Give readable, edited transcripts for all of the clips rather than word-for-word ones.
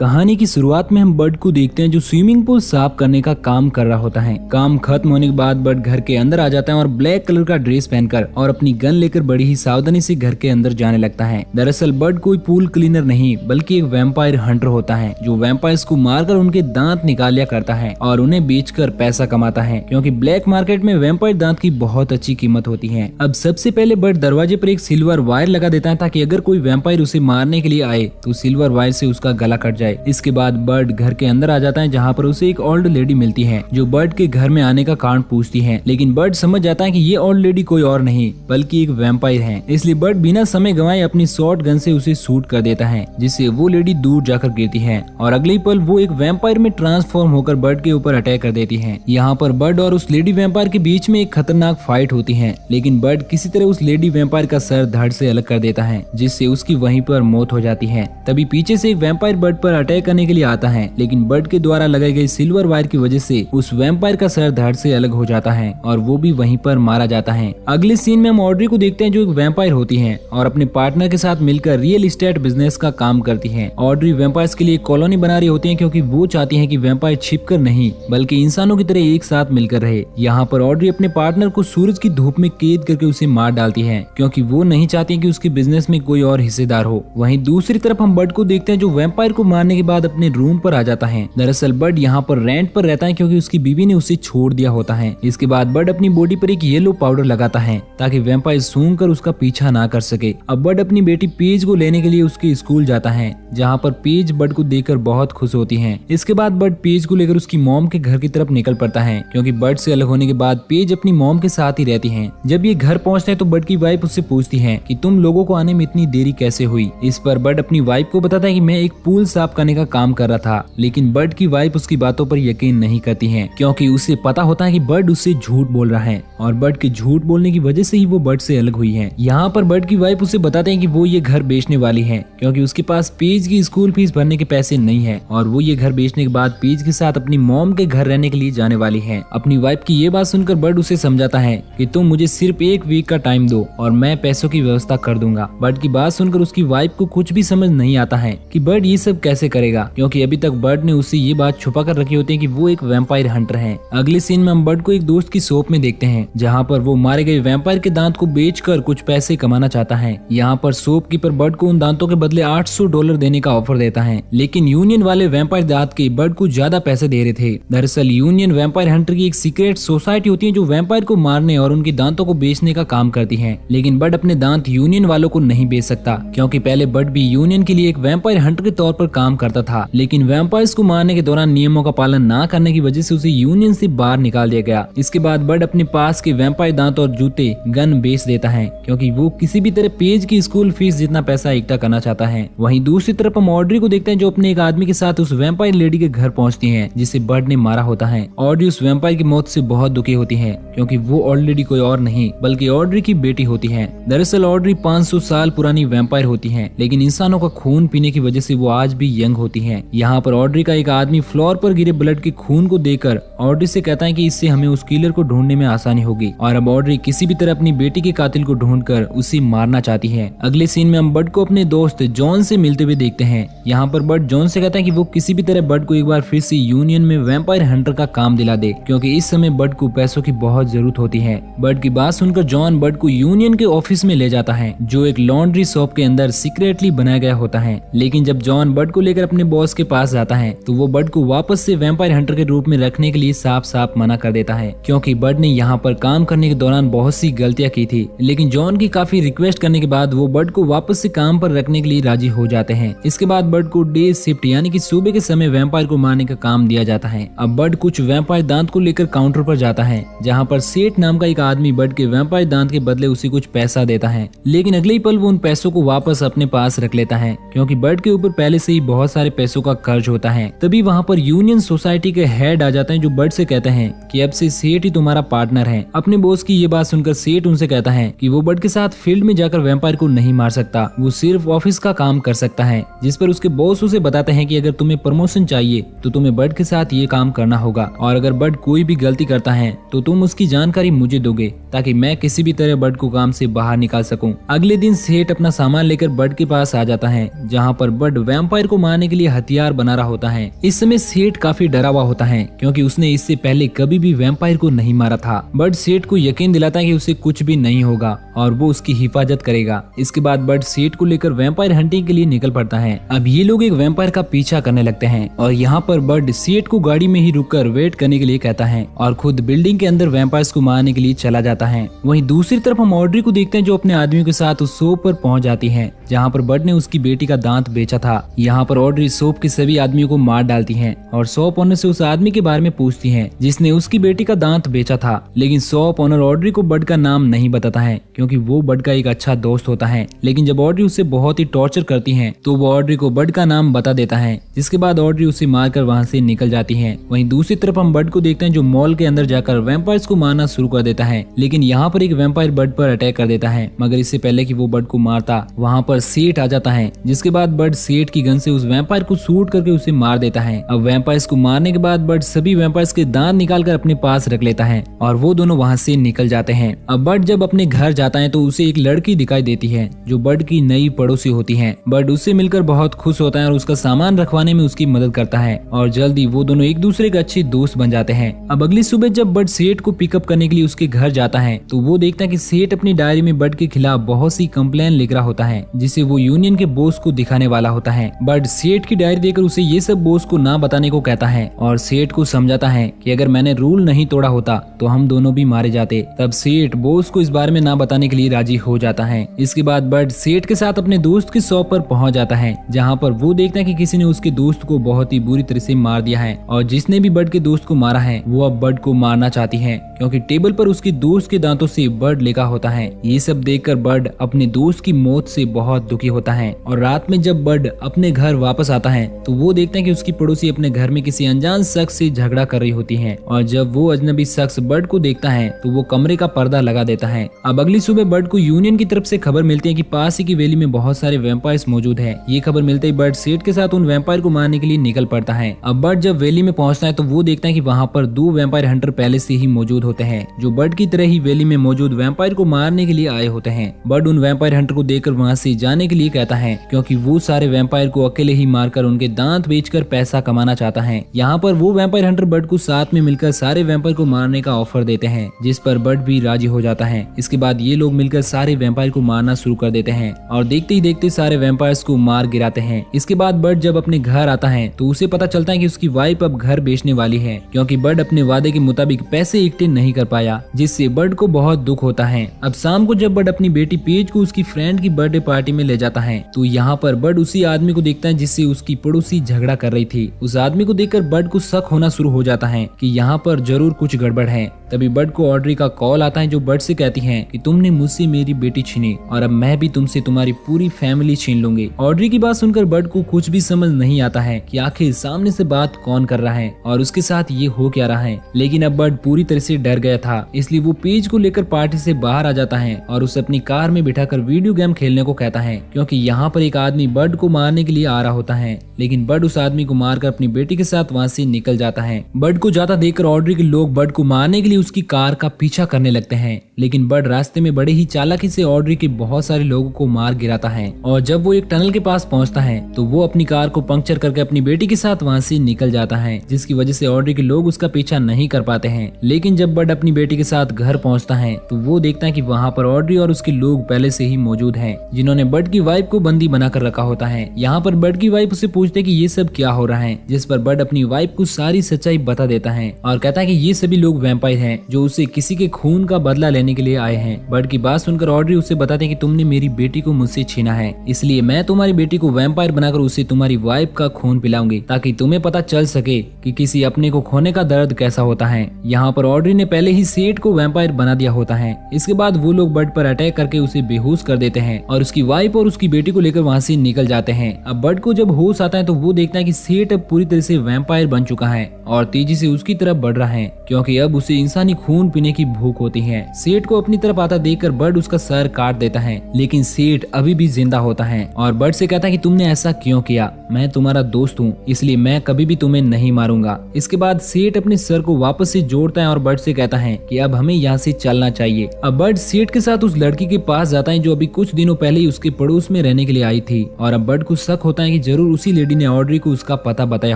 कहानी की शुरुआत में हम बर्ड को देखते हैं जो स्विमिंग पूल साफ करने का काम कर रहा होता है। काम खत्म होने के बाद बर्ड घर के अंदर आ जाता है और ब्लैक कलर का ड्रेस पहनकर और अपनी गन लेकर बड़ी ही सावधानी से घर के अंदर जाने लगता है। दरअसल बर्ड कोई पूल क्लीनर नहीं बल्कि एक वैम्पायर हंटर होता है जो वैम्पायर्स को मारकर उनके दांत निकाल लिया करता है और उन्हें बेचकर पैसा कमाता है, क्योंकि ब्लैक मार्केट में वैम्पायर दांत की बहुत अच्छी कीमत होती है। अब सबसे पहले बर्ड दरवाजे पर एक सिल्वर वायर लगा देता है ताकि अगर कोई वैम्पायर उसे मारने के लिए आए तो सिल्वर वायर से उसका गला कट जाए। इसके बाद बर्ड घर के अंदर आ जाता है जहाँ पर उसे एक ओल्ड लेडी मिलती है जो बर्ड के घर में आने का कारण पूछती है, लेकिन बर्ड समझ जाता है कि ये ओल्ड लेडी कोई और नहीं बल्कि एक वैम्पायर है। इसलिए बर्ड बिना समय गंवाए अपनी शॉर्ट गन से उसे शूट कर देता है जिससे वो लेडी दूर जाकर गिरती है और अगले पल वो एक वैम्पायर में ट्रांसफॉर्म होकर बर्ड के ऊपर अटैक कर देती है। यहाँ पर बर्ड और उस लेडी वैम्पायर के बीच में एक खतरनाक फाइट होती है, लेकिन बर्ड किसी तरह उस लेडी वैम्पायर का सर धड़ से अलग कर देता है जिससे उसकी वहीं पर मौत हो जाती है। तभी पीछे से एक वैम्पायर बर्ड पर अटैक करने के लिए आता है, लेकिन बर्ड के द्वारा लगाई गई सिल्वर वायर की वजह से उस वैम्पायर का सर धड़ से अलग हो जाता है और वो भी वहीं पर मारा जाता है। अगले सीन में हम ऑड्री को देखते हैं जो एक वैम्पायर होती है और अपने पार्टनर के साथ मिलकर रियल एस्टेट बिजनेस का काम करती है। ऑड्री वैम्पायर्स के लिए कॉलोनी बना रही होती है क्योंकि वो चाहती है कि वैम्पायर छिपकर नहीं बल्कि इंसानों की तरह एक साथ मिलकर रहे। यहाँ पर ऑड्री अपने पार्टनर को सूरज की धूप में कैद करके उसे मार डालती है क्योंकि वो नहीं चाहती कि उसके बिजनेस में कोई और हिस्सेदार हो। वहीं दूसरी तरफ हम बर्ड को देखते हैं जो वैम्पायर को मारने के बाद अपने रूम पर आ जाता है। दरअसल बर्ड यहाँ पर रेंट पर रहता है क्योंकि उसकी बीवी ने उसे छोड़ दिया होता है। इसके बाद बर्ड अपनी बॉडी पर एक येलो पाउडर लगाता है ताकि वैम्पायर सूंघ कर उसका पीछा ना कर सके। अब बर्ड अपनी बेटी पेज को लेने के लिए उसके स्कूल जाता है जहाँ पर पेज बर्ड को देखकर बहुत खुश होती है। इसके बाद बर्ड पेज को लेकर उसकी मॉम के घर की तरफ निकल पड़ता है क्योंकि बर्ड से अलग होने के बाद पेज अपनी मॉम के साथ ही रहती है। जब ये घर पहुँचते हैं तो बर्ड की वाइफ उससे पूछती है कि तुम लोगों को आने में इतनी देरी कैसे हुई। इस पर बर्ड अपनी वाइफ को बताता है कि मैं एक पूल साफ करने का काम कर रहा था, लेकिन बर्ड की वाइफ उसकी बातों पर यकीन नहीं करती है क्योंकि उसे पता होता है कि बर्ड उससे झूठ बोल रहा है और बर्ड के झूठ बोलने की वजह से ही वो बर्ड से अलग हुई है। यहाँ पर बर्ड की वाइफ उसे बताते हैं कि वो ये घर बेचने वाली है क्योंकि उसके पास पेज की स्कूल फीस भरने के पैसे नहीं है और वो ये घर बेचने के बाद पेज के साथ अपनी मॉम के घर रहने के लिए जाने वाली है। अपनी वाइफ की ये बात सुनकर बर्ड उसे समझाता है कि तुम मुझे सिर्फ एक वीक का टाइम दो और मैं पैसों की व्यवस्था कर दूंगा। बर्ड की बात सुनकर उसकी वाइफ को कुछ भी समझ नहीं आता है कि बर्ड ये सब कैसे करेगा क्योंकि अभी तक बर्ड ने उससे ये बात छुपा कर रखी होती है कि वो एक वैम्पायर हंटर है। अगले सीन में हम बर्ड को एक दोस्त की शॉप में देखते हैं जहाँ पर वो मारे गए वैम्पायर के दांत को बेचकर कुछ पैसे कमाना चाहता है। यहाँ पर शॉपकीपर बर्ड को उन दांतों के बदले $800 देने का ऑफर देता है, लेकिन यूनियन वाले वैम्पायर दांत के बर्ड को ज्यादा पैसे दे रहे थे। दरअसल यूनियन वैम्पायर हंटर की एक सीक्रेट सोसाइटी होती है जो वैम्पायर को मारने और उनके दांतों को बेचने का काम करती है, लेकिन बर्ड अपने दांत यूनियन वालों को नहीं बेच सकता क्योंकि पहले बर्ड भी यूनियन के लिए एक वैम्पायर हंटर के तौर पर काम करता था, लेकिन वैम्पायर्स को मारने के दौरान नियमों का पालन न करने की वजह से उसे यूनियन से बाहर निकाल दिया गया। इसके बाद बर्ड अपने पास के वैम्पायर दांत और जूते गन बेच देता है क्योंकि वो किसी भी तरह पेज की स्कूल फीस जितना पैसा इकट्ठा करना चाहता है। वहीं दूसरी तरफ हम ऑड्री को देखते हैं जो अपने एक आदमी के साथ उस वैम्पायर लेडी के घर पहुंचती है जिसे बर्ड ने मारा होता है। ऑड्री उस वैम्पायर की मौत से बहुत दुखी होती है क्योंकि वो ऑलरेडी कोई और नहीं बल्कि ऑड्री की बेटी होती है। दरअसल ऑड्री 500 साल पुरानी वैम्पायर होती है, लेकिन इंसानों का खून पीने की वजह से वो आज भी यंग होती है। यहाँ पर ऑड्री का एक आदमी फ्लोर पर गिरे ब्लड के खून को देखकर ऑड्री से कहता है कि इससे हमें उस किलर को ढूंढने में आसानी होगी और अब ऑड्री किसी भी तरह अपनी बेटी के कातिल को ढूंढकर उसे मारना चाहती है। अगले सीन में हम बर्ड को अपने दोस्त जॉन से मिलते हुए देखते हैं। यहाँ पर बर्ड जॉन से कहता है कि वो किसी भी तरह बर्ड को एक बार फिर से यूनियन में वैम्पायर हंटर का काम दिला दे क्योंकि इस समय बर्ड को पैसों की बहुत जरूरत होती है। बर्ड की बात सुनकर जॉन बर्ड को यूनियन के ऑफिस में ले जाता है जो एक लॉन्ड्री शॉप के अंदर सीक्रेटली बनाया गया होता है, लेकिन जब जॉन बर्ड को लेकर अपने बॉस के पास जाता है तो वो बर्ड को वापस से वैम्पायर हंटर के रूप में रखने के लिए साफ साफ मना कर देता है क्योंकि बर्ड ने यहाँ पर काम करने के दौरान बहुत सी गलतियां की थी, लेकिन जॉन की काफी रिक्वेस्ट करने के बाद वो बर्ड को वापस से काम पर रखने के लिए राजी हो जाते हैं। इसके बाद बर्ड को डे शिफ्ट यानी कि सुबह के समय वैम्पायर को मारने का काम दिया जाता है। अब बर्ड कुछ वैम्पायर दांत को लेकर काउंटर पर जाता है जहाँ पर सेठ नाम का एक आदमी बर्ड के वैम्पायर दांत के बदले उसे कुछ पैसा देता है, लेकिन अगले ही पल वो उन पैसों को वापस अपने पास रख लेता है क्योंकि बर्ड के ऊपर पहले से ही बहुत सारे पैसों का कर्ज होता है। तभी वहाँ पर यूनियन सोसाइटी के हेड आ जाते हैं जो बर्ड से कहते हैं कि अब से सेठ ही तुम्हारा पार्टनर है। अपने बॉस की ये बात सुनकर सेठ उनसे कहता है कि वो बर्ड के साथ फील्ड में जाकर वैम्पायर को नहीं मार सकता, वो सिर्फ ऑफिस का काम कर सकता है। जिस पर उसके बॉस उसे बताते हैं कि अगर तुम्हें प्रमोशन चाहिए तो तुम्हें बर्ड के साथ ये काम करना होगा और अगर बर्ड कोई भी गलती करता है तो तुम उसकी जानकारी मुझे दोगे ताकि मैं किसी भी तरह बर्ड को काम से बाहर निकाल सकूं। अगले दिन सेठ अपना सामान लेकर बर्ड के पास आ जाता है जहाँ पर बर्ड वैम्पायर को मारने के लिए हथियार बना रहा होता है। इस समय सेठ काफी डरा हुआ होता है क्योंकि उसने इससे पहले कभी भी वैम्पायर को नहीं मारा था। बड सेठ को यकीन दिलाता है कि उसे कुछ भी नहीं होगा और वो उसकी हिफाजत करेगा। इसके बाद बड सेठ को लेकर वैम्पायर हंटिंग के लिए निकल पड़ता है। अब ये लोग एक वैम्पायर का पीछा करने लगते हैं और यहाँ पर बड सेठ को गाड़ी में ही रुककर वेट करने के लिए कहता है और खुद बिल्डिंग के अंदर वैम्पायर्स को मारने के लिए चला जाता है। वहीं दूसरी तरफ हम ऑड्री को देखते हैं जो अपने आदमियों के साथ उस शॉप पर पहुंच जाती है जहाँ पर बड ने उसकी बेटी का दांत बेचा था। यहाँ पर ऑड्री शॉप के सभी आदमियों को मार डालती है और शॉप ओनर से उस आदमी के बारे में पूछती है जिसने उसकी बेटी का दांत बेचा था। लेकिन शॉप ओनर ऑड्री को बड का नाम नहीं बताता है क्योंकि वो बड का एक अच्छा दोस्त होता है। लेकिन जब ऑड्री उसे बहुत ही टॉर्चर करती है तो वो ऑड्री को बड का नाम बता देता है, जिसके बाद ऑड्री उसे मारकर वहाँ से निकल जाती है। वहीं दूसरी तरफ हम बड को देखते हैं जो मॉल के अंदर जाकर वैम्पायर्स को मारना शुरू कर देता है। लेकिन यहाँ पर एक वैम्पायर बड पर अटैक कर देता है, मगर इससे पहले कि वो बड को मारता वहाँ पर सेठ आ जाता है, जिसके बाद बड सेठ की गन से उस वैम्पायर को शूट करके उसे मार देता है। अब वैम्पायर्स को मारने के बाद बड सभी वैम्पायर्स के दांत निकाल कर अपने पास रख लेता है और वो दोनों वहाँ से निकल जाते हैं। अब बड जब अपने घर जाता है तो उसे एक लड़की दिखाई देती है जो बड की नई पड़ोसी होती है। बड उससे मिलकर बहुत खुश होता है और उसका सामान रखवाने में उसकी मदद करता है और जल्दी वो दोनों एक दूसरे के अच्छे दोस्त बन जाते हैं। अब अगली सुबह जब बड सेठ को पिकअप करने के लिए उसके घर जाता है तो वो देखता है कि सेठ अपनी डायरी में बड के खिलाफ बहुत सी कंप्लेन लिख रहा होता है जिसे वो यूनियन के बॉस को दिखाने वाला होता है। बड सेठ की डायरी देकर उसे ये सब बॉस को ना बताने को कहता है और सेठ को समझाता है कि अगर मैंने रूल नहीं तोड़ा होता तो हम दोनों भी मारे जाते। तब सेठ बॉस को इस बारे में ना बताने के लिए राजी हो जाता है। इसके बाद बड सेठ के साथ अपने दोस्त की शॉप पर पहुंच जाता है जहां पर वो देखता है कि किसी ने उसके दोस्त को बहुत ही बुरी तरह से मार दिया है और जिसने भी बड के दोस्त को मारा है वो अब बड को मारना चाहती है क्योंकि टेबल पर उसके दोस्त के दांतों से बड लिखा होता है। ये सब देखकर बड अपने दोस्त की मौत से बहुत दुखी होता है और रात में जब बड अपने घर वापस आता है तो वो देखता है कि उसकी पड़ोसी अपने घर में किसी अनजान शख्स से झगड़ा कर रही होती है और जब वो अजनबी शख्स बड को देखता है तो वो कमरे का पर्दा लगा देता है। अब अगली सुबह बड को यूनियन की तरफ से खबर मिलती है कि पास ही की वैली में बहुत सारे वैम्पायर्स मौजूद है। ये खबर मिलते ही बड सेठ के साथ उन वैम्पायर को मारने के लिए निकल पड़ता है। अब बड जब वैली में पहुंचता है तो वो देखता है कि वहाँ पर 2 वैम्पायर हंटर पहले से ही मौजूद होते हैं जो बड की तरह ही वैली में मौजूद वैम्पायर को मारने के लिए आए होते हैं। बड उन वैम्पायर हंटर को देखकर वहाँ से जाने के लिए कहता है क्योंकि वो सारे वैम्पायर को अकेले ही मारकर उनके दांत बेचकर पैसा कमाना चाहता है। यहाँ पर वो वैम्पायर हंटर बड को साथ में मिलकर सारे वैम्पायर को मारने का ऑफर देते हैं जिस पर बड भी राजी हो जाता है। इसके बाद ये लोग मिलकर सारे वैम्पायर को मारना शुरू कर देते हैं और देखते ही देखते सारे वैम्पायर्स को मार गिराते हैं। इसके बाद बड जब अपने घर आता है तो उसे पता चलता है कि उसकी वाइफ अब घर बेचने वाली है क्योंकि बड अपने वादे के मुताबिक पैसे इकट्ठे नहीं कर पाया, जिससे बड को बहुत दुख होता है। अब शाम को जब बड अपनी बेटी पेज को उसकी फ्रेंड की बर्थडे पार्टी में ले जाता है तो यहाँ पर बड उसी आदमी को देखता है जिससे उसकी पड़ोसी झगड़ा कर रही थी। उस आदमी को देखकर बड को शक होना शुरू हो जाता है कि यहाँ पर जरूर कुछ गड़बड़ है। तभी बड को ऑड्री का कॉल आता है जो बड से कहती है कि तुमने मुझसे मेरी बेटी छीनी और अब मैं भी तुमसे तुम्हारी पूरी फैमिली छीन लूंगी। ऑड्री की बात सुनकर बड को कुछ भी समझ नहीं आता है कि आखिर सामने से बात कौन कर रहा है और उसके साथ ये हो क्या रहा है। लेकिन अब बड पूरी तरह से डर गया था, इसलिए वो पेज को लेकर पार्टी से बाहर आ जाता है और उसे अपनी कार में बिठाकर वीडियो गेम खेलने को कहता है क्योंकि यहाँ पर एक आदमी बड को मारने के लिए आ रहा होता है। लेकिन बड उस आदमी को मारकर अपनी बेटी के साथ वहाँ से निकल जाता है। बड को जाता देखकर ऑड्री के लोग बड को मारने के लिए उसकी कार का पीछा करने लगते हैं, लेकिन बड रास्ते में बड़े ही चालाकी से ऑड्री के बहुत सारे लोगों को मार गिराता है और जब वो एक टनल के पास पहुंचता है तो वो अपनी कार को पंक्चर करके अपनी बेटी के साथ वहाँ से निकल जाता है, जिसकी वजह से ऑड्री के लोग उसका पीछा नहीं कर पाते हैं। लेकिन जब बड अपनी बेटी के साथ घर पहुंचता है तो वो देखता है कि वहाँ पर ऑड्री और उसके लोग पहले से ही मौजूद हैं जिन्होंने बड की वाइफ को बंदी बनाकर रखा होता है। यहाँ पर बड की वाइफ उसे पूछते है कि ये सब क्या हो रहा है, जिस पर बड अपनी वाइफ को सारी सच्चाई बता देता है और कहता है कि ये सभी लोग वैम्पायर हैं जो उसे किसी के खून का बदला लेने के लिए आए हैं। बड की बात सुनकर ऑड्री उसे बताते हैं कि तुमने मेरी बेटी को मुझसे छीना है, इसलिए मैं तुम्हारी बेटी को वैम्पायर बनाकर उसे तुम्हारी वाइफ का खून पिलाऊंगी ताकि तुम्हें पता चल सके कि किसी अपने को खोने का दर्द कैसा होता है। यहाँ पर ऑड्री ने पहले ही सेठ को वैम्पायर बना दिया होता है। इसके बाद वो लोग बड पर अटैक करके उसे बेहोश कर देते हैं और उसकी वाइफ और उसकी बेटी को लेकर वहाँ से निकल जाते हैं। अब बड को जब होश आता है तो वो देखता है कि सेठ अब पूरी तरह से वैम्पायर बन चुका है और तेजी से उसकी तरफ बढ़ रहा है क्योंकि अब उसे इंसानी खून पीने की भूख होती है। सेठ को अपनी तरफ आता देखकर बर्ड उसका सर काट देता है, लेकिन सेठ अभी भी जिंदा होता है और बर्ड से कहता है कि तुमने ऐसा क्यों किया, मैं तुम्हारा दोस्त हूँ इसलिए मैं कभी भी तुम्हें नहीं मारूंगा। इसके बाद सेठ अपने सर को वापस से जोड़ता है और बर्ड से कहता है कि अब हमें यहाँ से चलना चाहिए। अब बर्ड सेठ के साथ उस लड़की के पास जाता है जो अभी कुछ दिनों पहले ही उसके पड़ोस में रहने के लिए आई थी और अब बर्ड को शक होता है कि जरूर उसी लेडी ने ऑड्री को उसका पता बताया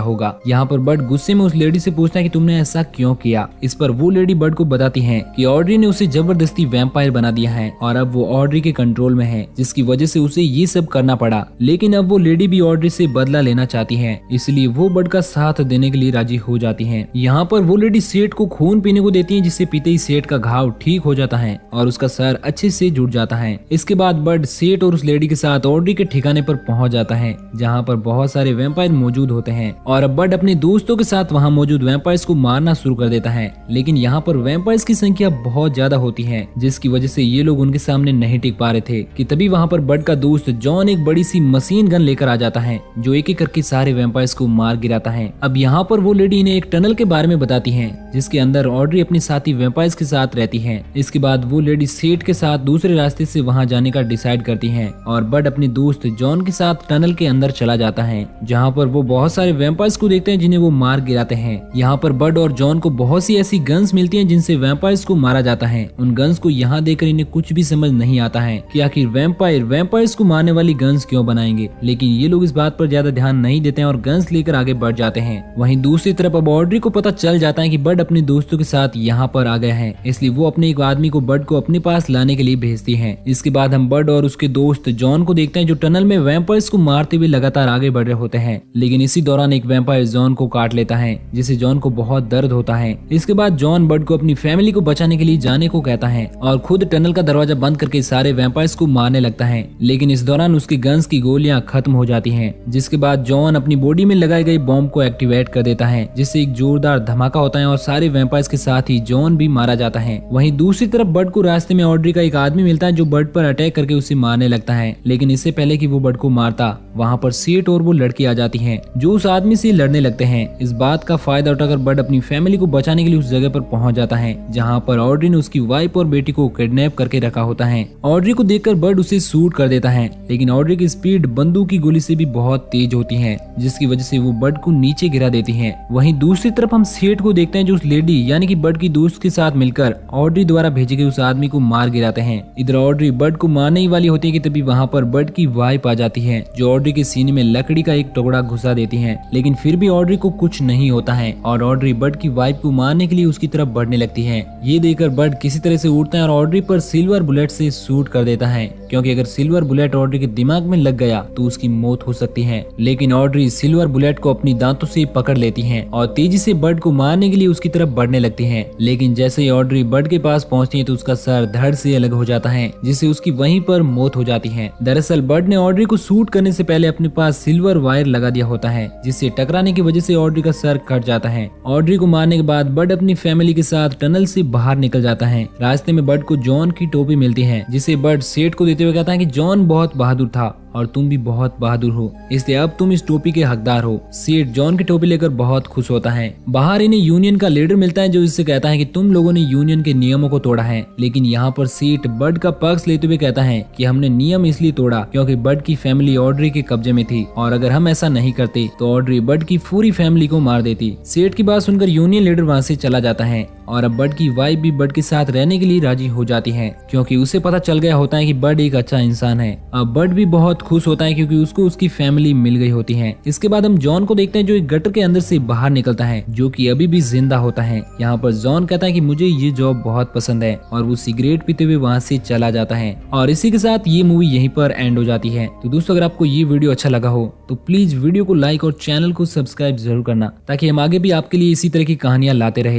होगा। यहाँ पर बर्ड गुस्से में उस लेडी से पूछता है कि तुमने ऐसा क्यों किया। इस पर वो लेडी बर्ड को बताती है कि ऑड्री ने उसे जबरदस्ती वैम्पायर बना दिया है और अब वो ऑड्री के कंट्रोल में है, जिसकी वजह से उसे ये सब करना पड़ा। लेकिन अब वो लेडी भी ऑड्री से बदला लेना चाहती है, इसलिए वो बर्ड का साथ देने के लिए राजी हो जाती है। यहाँ पर वो लेडी सेठ को खून पीने को देती है, जिससे पीते ही सेठ का घाव ठीक हो जाता है और उसका सर अच्छे से जुड़ जाता है। इसके बाद बर्ड सेठ और उस लेडी के साथ ऑड्री के ठिकाने पर पहुंच जाता है, जहाँ पर बहुत सारे वैम्पायर मौजूद होते हैं और अब बर्ड अपने दोस्तों के साथ वहाँ मौजूद वैम्पायर्स को मारना शुरू कर देता है। लेकिन यहाँ पर वैम्पायर्स की संख्या बहुत ज्यादा होती है, जिसकी वजह से ये लोग उनके सामने नहीं टिक पा रहे थे कि तभी वहाँ पर बर्ड का दोस्त जॉन एक बड़ी सी मशीन गन लेकर आ जाता है, जो एक एक करके सारे वैम्पायर्स को मार गिराता है। अब यहाँ पर वो लेडी इन्हें एक टनल के बारे में बताती है, जिसके अंदर ऑड्री अपने साथी वैम्पायर्स के साथ रहती है। इसके बाद वो लेडी सेठ के साथ दूसरे रास्ते से वहाँ जाने का डिसाइड करती है और बर्ड अपने दोस्त जॉन के साथ टनल के अंदर चला जाता है, जहाँ पर वो बहुत सारे वैम्पायर्स को देखते हैं जिन्हें वो मार गिराते हैं। यहाँ पर बर्ड और जॉन को बहुत सी ऐसी गन्स मिलती हैं जिनसे वैम्पायर्स को मारा जाता है। उन गन्स को यहाँ देखकर इन्हें कुछ भी समझ नहीं आता है कि आखिर वैम्पायर्स को मारने वाली गन्स क्यों बनाएंगे, लेकिन ये लोग इस बात पर ज्यादा ध्यान नहीं देते हैं और गन्स लेकर आगे बढ़ जाते हैं। वहीं दूसरी तरफ अब ऑड्री को पता चल जाता है कि बर्ड अपने दोस्तों के साथ यहाँ पर आ गया है, इसलिए वो अपने एक आदमी को बर्ड को अपने पास लाने के लिए भेजती है। इसके बाद हम बर्ड और उसके दोस्त जॉन को देखते हैं जो टनल में वैम्पायर्स को मारते हुए लगातार आगे बढ़ रहे होते हैं, लेकिन इसी दौरान एक वैम्पायर जॉन को काट लेता है, जिससे जॉन को बहुत दर्द होता है। इसके बाद जॉन बर्ड को अपनी फैमिली को बचाने के लिए जाने को कहता है और खुद टनल का दरवाजा बंद करके सारे वैम्पायर्स को मारने लगता है, लेकिन इस दौरान उसकी गन्स की गोलियां खत्म हो जाती हैं। जिसके बाद जॉन अपनी बॉडी में लगाई गई बॉम्ब को एक्टिवेट कर देता है, जिससे एक जोरदार धमाका होता है और सारे वैम्पायर्स के साथ ही जॉन भी मारा जाता है। वहीं दूसरी तरफ बर्ड को रास्ते में ऑड्री का एक आदमी मिलता है जो बर्ड पर अटैक करके उसे मारने लगता है, लेकिन इससे पहले कि वो बर्ड को मारता वहाँ पर सेठ और वो लड़की आ जाती है जो उस आदमी से लड़ने लगते हैं। इस बात का फायदा उठाकर बर्ड अपनी फैमिली को बचाने के लिए उस जगह पर पहुंच जाता है जहाँ पर ऑड्री ने उसकी वाइफ और बेटी को किडनैप करके रखा होता है। ऑड्री को देखकर बर्ड उसे शूट कर देता है, लेकिन ऑड्री की स्पीड बंदूक की गोली से भी बहुत तेज होती है, जिसकी वजह से वो बर्ड को नीचे गिरा देती है। वहीं दूसरी तरफ हम सेठ को देखते हैं जो उस लेडी यानी कि बर्ड की दोस्त के साथ मिलकर ऑड्री द्वारा भेजे गए उस आदमी को मार गिराते हैं। इधर ऑड्री बर्ड को मारने ही वाली होती है कि तभी वहाँ पर बर्ड की वाइफ आ जाती है जो ऑड्री के सीने में लकड़ी का एक टुकड़ा घुसा देती है, लेकिन फिर भी ऑड्री को कुछ नहीं होता है और ऑड्री बर्ड की वाइफ को मारने के लिए उसकी तरफ बढ़ने लगती है। ये देखकर बर्ड किसी तरह से उठता है और ऑड्री पर सिल्वर बुलेट से शूट कर देता है, क्योंकि अगर सिल्वर बुलेट ऑड्री के दिमाग में लग गया तो उसकी मौत हो सकती है। लेकिन ऑड्री सिल्वर बुलेट को अपनी दांतों से पकड़ लेती है और तेजी से बर्ड को मारने के लिए उसकी तरफ बढ़ने लगती है। लेकिन जैसे ही ऑड्री बर्ड के पास पहुंचती है तो उसका सर धड़ से अलग हो जाता है, जिससे उसकी वहीं पर मौत हो जाती है। दरअसल बर्ड ने ऑड्री को शूट करने से पहले अपने पास सिल्वर वायर लगा दिया होता है, जिससे टकराने की वजह से ऑड्री का सर कट जाता है। ऑड्री को मारने के बाद बर्ड अपनी फैमिली के साथ टनल से बाहर निकल जाता है। रास्ते में बर्ड को जॉन की टोपी मिलती है, जिसे बर्ड सेठ को देते हुए कहता है कि जॉन बहुत बहादुर था और तुम भी बहुत बहादुर हो, इसलिए अब तुम इस टोपी के हकदार हो। सेठ जॉन की टोपी लेकर बहुत खुश होता है। बाहर इन्हें यूनियन का लीडर मिलता है जो इससे कहता है कि तुम लोगों ने यूनियन के नियमों को तोड़ा है। लेकिन यहाँ पर सेठ बर्ड का पक्ष लेते हुए कहता है कि हमने नियम इसलिए तोड़ा क्योंकि बर्ड की फैमिली ऑड्री के कब्जे में थी और अगर हम ऐसा नहीं करते तो ऑड्री बर्ड की पूरी फैमिली को मार देती। सेठ की बात सुनकर यूनियन लीडर वहाँ से चला जाता है और अब बर्ड की वाइफ भी बर्ड के साथ रहने के लिए राजी हो जाती है, क्योंकि उसे पता चल गया होता है कि बर्ड एक अच्छा इंसान है। अब बर्ड भी बहुत खुश होता है क्योंकि उसको उसकी फैमिली मिल गई होती है। इसके बाद हम जॉन को देखते हैं जो एक गटर के अंदर से बाहर निकलता है, जो कि अभी भी जिंदा होता है। यहाँ पर जॉन कहता है कि मुझे ये जॉब बहुत पसंद है और वो सिगरेट पीते हुए वहाँ से चला जाता है। और इसी के साथ ये मूवी यहीं पर एंड हो जाती है। तो दोस्तों, अगर आपको ये वीडियो अच्छा लगा हो तो प्लीज वीडियो को लाइक और चैनल को सब्सक्राइब जरूर करना, ताकि हम आगे भी आपके लिए इसी तरह की कहानियां लाते रहे।